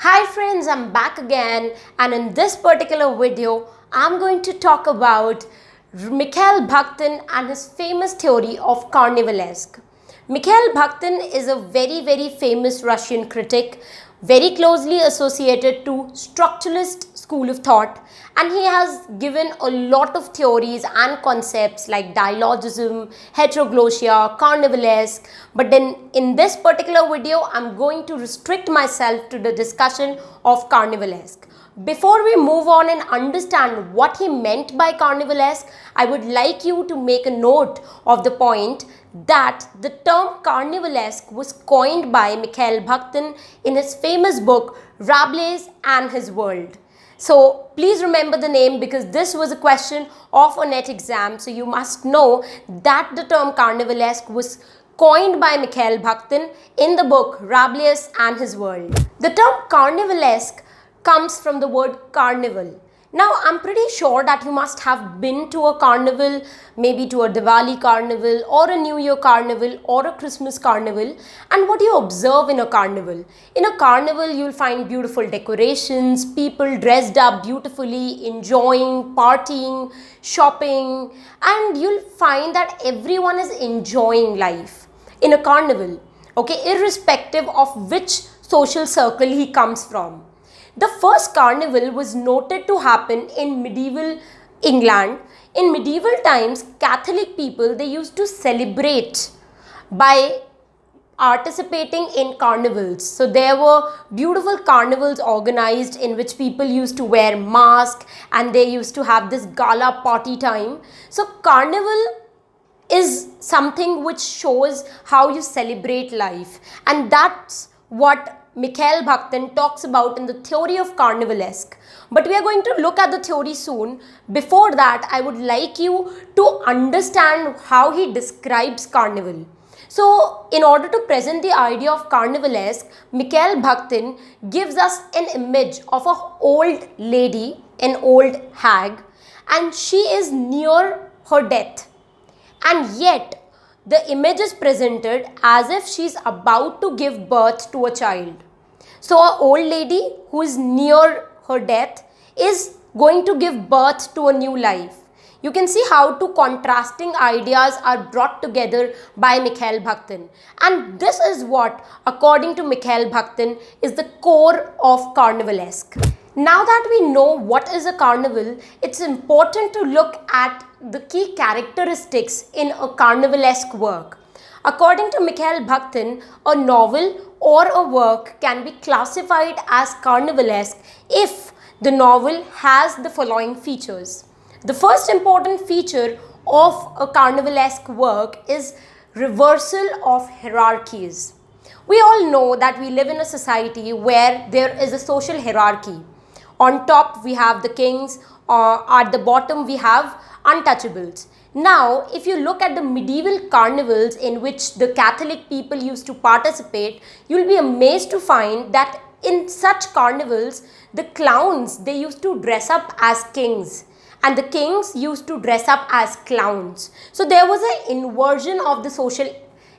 Hi friends, I'm back again, and in this particular video, I'm going to talk about Mikhael Bhaktin and his famous theory of Carnivalesque. Mikhael Bhaktin is a very famous Russian critic, very closely associated to structuralist school of thought, and he has given a lot of theories and concepts like dialogism, heteroglossia, carnivalesque. But then in this particular video, I'm going to restrict myself to the discussion of carnivalesque. Before we move on and understand what he meant by carnivalesque, I would like you to make a note of the point that the term carnivalesque was coined by Mikhael Bhaktin in his famous book Rabelais and His World. So please remember the name because this was a question of a NET exam. So you must know that the term carnivalesque was coined by Mikhael Bhaktin in the book Rabelais and His World. The term carnivalesque comes from the word carnival. Now, I'm pretty sure that you must have been to a carnival, maybe to a Diwali carnival or a New Year carnival or a Christmas carnival. And what do you observe in a carnival? In a carnival, you'll find beautiful decorations, people dressed up beautifully, enjoying, partying, shopping, and you'll find that everyone is enjoying life in a carnival, okay, irrespective of which social circle he comes from. The first carnival was noted to happen in medieval England. In medieval times, Catholic people, they used to celebrate by participating in carnivals. So there were beautiful carnivals organized in which people used to wear masks and they used to have this gala party time. So carnival is something which shows how you celebrate life, and that's what Mikhael Bhaktin talks about in the theory of carnivalesque. But we are going to look at the theory soon. Before that, I would like you to understand how he describes carnival. So, in order to present the idea of carnivalesque, Mikhael Bhaktin gives us an image of an old lady, an old hag, and she is near her death. And yet, the image is presented as if she is about to give birth to a child. So, an old lady who is near her death is going to give birth to a new life. You can see how two contrasting ideas are brought together by Mikhael Bhaktin. And this is what, according to Mikhael Bhaktin, is the core of carnivalesque. Now that we know what is a carnival, it's important to look at the key characteristics in a carnivalesque work. According to Mikhael Bhaktin, a novel or a work can be classified as carnivalesque if the novel has the following features. The first important feature of a carnivalesque work is reversal of hierarchies. We all know that we live in a society where there is a social hierarchy. On top we have the kings, at the bottom we have untouchables. Now, if you look at the medieval carnivals in which the Catholic people used to participate, you will be amazed to find that in such carnivals, the clowns, they used to dress up as kings and the kings used to dress up as clowns. So, there was an inversion of the social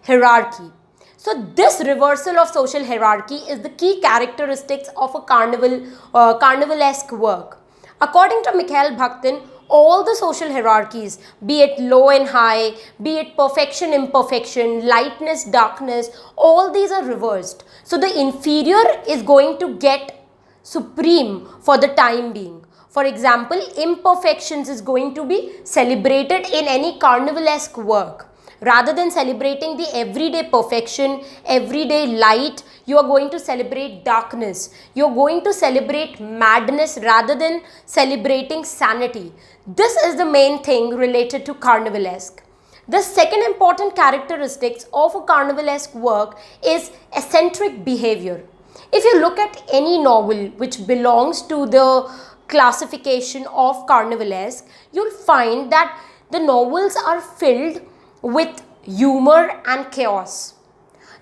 hierarchy. So, this reversal of social hierarchy is the key characteristics of a carnivalesque work. According to Mikhael Bhaktin, all the social hierarchies, be it low and high, be it perfection, imperfection, lightness, darkness, all these are reversed. So the inferior is going to get supreme for the time being. For example, imperfections is going to be celebrated in any carnivalesque work. Rather than celebrating the everyday perfection, everyday light, you are going to celebrate darkness. You are going to celebrate madness rather than celebrating sanity. This is the main thing related to carnivalesque. The second important characteristics of a carnivalesque work is eccentric behavior. If you look at any novel which belongs to the classification of carnivalesque, you'll find that the novels are filled with humor and chaos.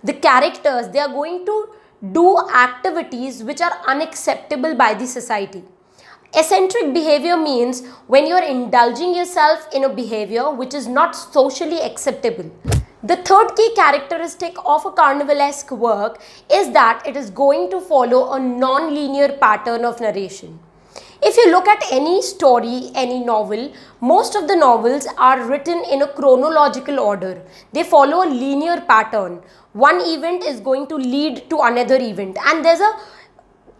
The characters, they are going to do activities which are unacceptable by the society. Eccentric behavior means when you are indulging yourself in a behavior which is not socially acceptable. The third key characteristic of a Carnivalesque work is that it is going to follow a non-linear pattern of narration. If you look at any story, any novel, most of the novels are written in a chronological order. They follow a linear pattern. One event is going to lead to another event, and there's a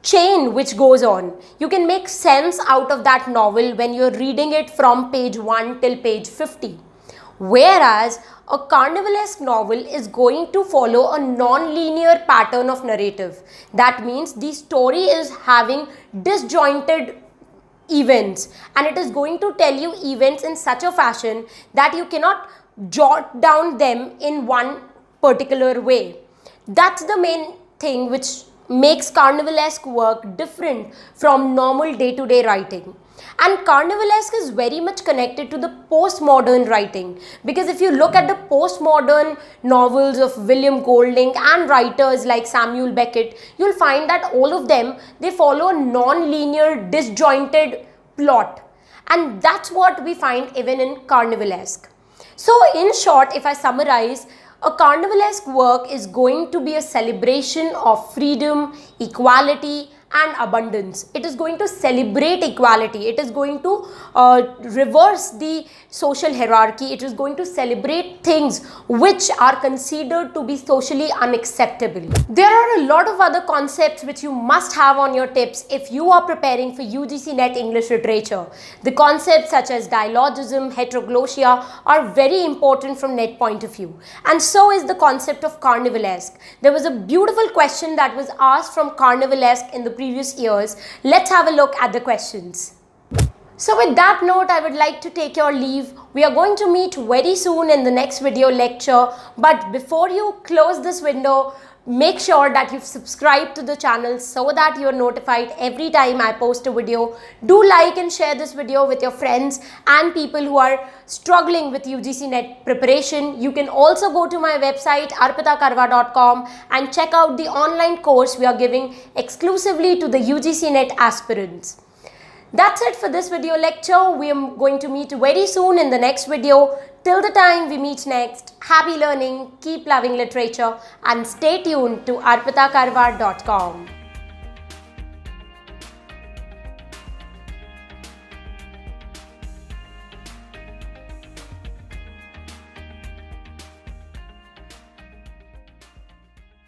chain which goes on. You can make sense out of that novel when you're reading it from page 1 till page 50. Whereas a Carnivalesque novel is going to follow a non-linear pattern of narrative. That means the story is having disjointed events, and it is going to tell you events in such a fashion that you cannot jot down them in one particular way. That's the main thing which makes Carnivalesque work different from normal day-to-day writing. And Carnivalesque is very much connected to the postmodern writing, because if you look at the postmodern novels of William Golding and writers like Samuel Beckett, you'll find that all of them, they follow a non-linear, disjointed plot, and that's what we find even in Carnivalesque. So in short, if I summarize, a Carnivalesque work is going to be a celebration of freedom, equality, and abundance. It is going to celebrate equality. It is going to reverse the social hierarchy. It is going to celebrate things which are considered to be socially unacceptable. There are a lot of other concepts which you must have on your tips if you are preparing for UGC NET English Literature. The concepts such as dialogism, heteroglossia are very important from NET point of view. And so is the concept of Carnivalesque. There was a beautiful question that was asked from Carnivalesque in the previous years. Let's have a look at the questions. So with that note, I would like to take your leave. We are going to meet very soon in the next video lecture. But before you close this window, make sure that you've subscribed to the channel so that you're notified every time I post a video. Do like and share this video with your friends and people who are struggling with UGC NET preparation. You can also go to my website arpitakarwa.com and check out the online course we are giving exclusively to the UGC NET aspirants. That's it for this video lecture. We are going to meet very soon in the next video. Till the time we meet next, happy learning, keep loving literature, and stay tuned to arpitakarwa.com.